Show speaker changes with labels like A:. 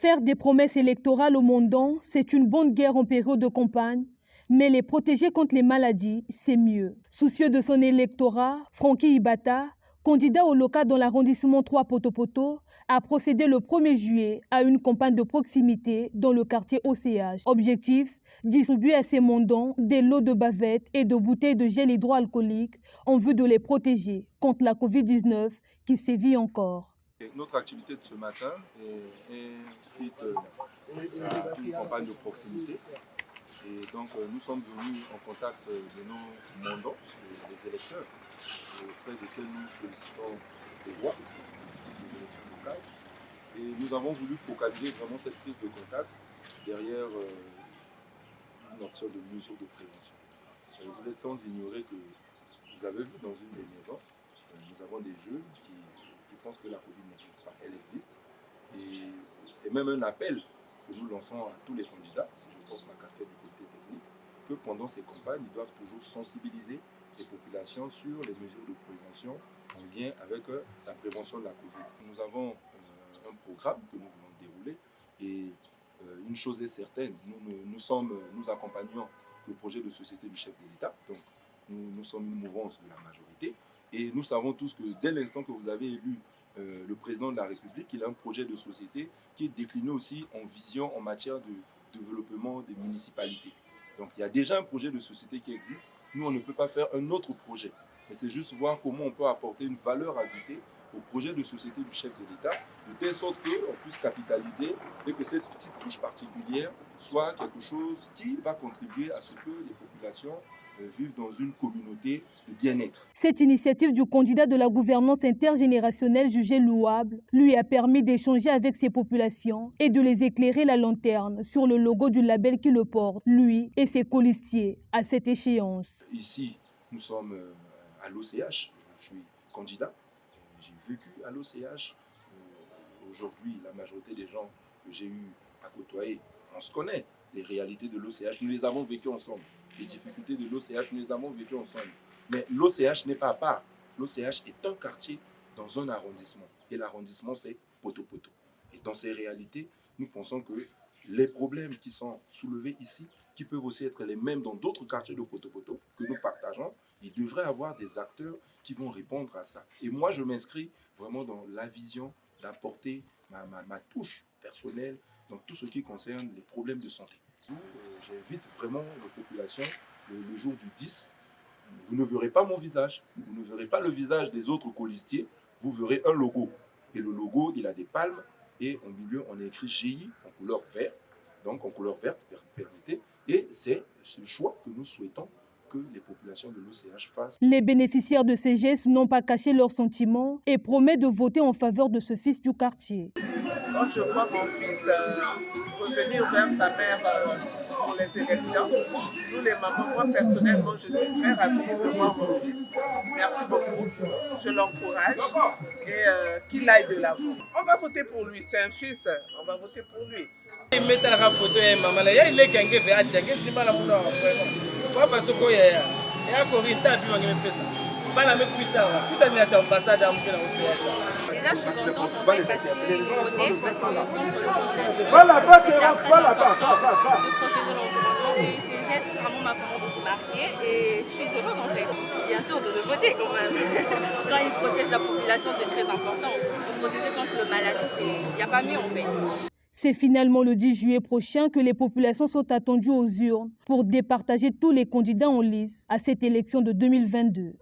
A: Faire des promesses électorales aux mandants, c'est une bonne guerre en période de campagne, mais les protéger contre les maladies, c'est mieux. Soucieux de son électorat, Francky Ibata, candidat au local dans l'arrondissement 3 Poto-Poto, a procédé le 1er juillet à une campagne de proximité dans le quartier OCH. Objectif, distribuer à ses mandants des lots de bavettes et de bouteilles de gel hydroalcoolique en vue de les protéger contre la Covid-19 qui sévit encore.
B: Notre activité de ce matin est suite à une campagne de proximité. Et donc nous sommes venus en contact de nos mandants, les électeurs, auprès desquels nous sollicitons des voix suite aux élections locales. Et nous avons voulu focaliser vraiment cette prise de contact derrière une option de mesure de prévention. Vous êtes sans ignorer que vous avez vu dans une des maisons, nous avons des jeunes qui pensent que la Covid n'existe pas. Elle existe. Et c'est même un appel que nous lançons à tous les candidats, si je porte ma casquette du côté technique, que pendant ces campagnes, ils doivent toujours sensibiliser les populations sur les mesures de prévention en lien avec la prévention de la Covid. Nous avons un programme que nous voulons dérouler et une chose est certaine, nous accompagnons le projet de société du chef de l'État, donc nous sommes une mouvance de la majorité et nous savons tous que dès l'instant que vous avez élu le président de la République, il a un projet de société qui est décliné aussi en vision en matière de développement des municipalités. Donc il y a déjà un projet de société qui existe. Nous, on ne peut pas faire un autre projet. Mais c'est juste voir comment on peut apporter une valeur ajoutée au projet de société du chef de l'État, de telle sorte qu'on puisse capitaliser et que cette petite touche particulière soit quelque chose qui va contribuer à ce que les populations vivent dans une communauté de bien-être.
A: Cette initiative du candidat de la gouvernance intergénérationnelle jugée louable lui a permis d'échanger avec ces populations et de les éclairer la lanterne sur le logo du label qui le porte, lui et ses colistiers, à cette échéance.
B: Ici, nous sommes à l'OCH, je suis candidat, j'ai vécu à l'OCH. Aujourd'hui, la majorité des gens que j'ai eu à côtoyer, on se connaît. Les réalités de l'OCH, nous les avons vécues ensemble. Les difficultés de l'OCH, nous les avons vécues ensemble. Mais l'OCH n'est pas à part. L'OCH est un quartier dans un arrondissement. Et l'arrondissement, c'est Poto-Poto. Et dans ces réalités, nous pensons que les problèmes qui sont soulevés ici, qui peuvent aussi être les mêmes dans d'autres quartiers de Poto-Poto que nous partageons, il devrait y avoir des acteurs qui vont répondre à ça. Et moi, je m'inscris vraiment dans la vision d'apporter ma touche personnelle dans tout ce qui concerne les problèmes de santé. J'invite vraiment la population le jour du 10. Vous ne verrez pas mon visage, vous ne verrez pas le visage des autres colistiers, vous verrez un logo. Et le logo, il a des palmes et au milieu, on a écrit GI en couleur verte. Donc en couleur verte, permettez. Et c'est ce choix que nous souhaitons que les populations de l'OCH fassent.
A: Les bénéficiaires de ces gestes n'ont pas caché leurs sentiments et promettent de voter en faveur de ce fils du quartier.
C: Quand je vois mon fils revenir vers sa mère pour les élections, nous les mamans, moi personnellement, je suis très ravie de voir mon fils. Merci beaucoup, je l'encourage et qu'il aille de l'avant. On va voter pour lui, c'est un fils, on va voter pour lui.
D: Il met la photo et maman là, il est quelqu'un qui a checké si mal à mon enfant. Parce que il y a encore une table qui me fait ça. Pas la même puissance, puissance de l'ambassade à mon OCH.
E: Déjà, je suis contente en fait parce qu'ils protègent, parce qu'ils sont contre le coronavirus. C'est déjà très important de protéger l'environnement et ces gestes vraiment m'ont vraiment beaucoup marqué et je suis heureuse en fait. Bien sûr de le voter quand même. Quand ils protègent la population, c'est très important. De protéger contre le maladie, il n'y a pas mieux en fait.
A: C'est finalement le 10 juillet prochain que les populations sont attendues aux urnes pour départager tous les candidats en lice à cette élection de 2022.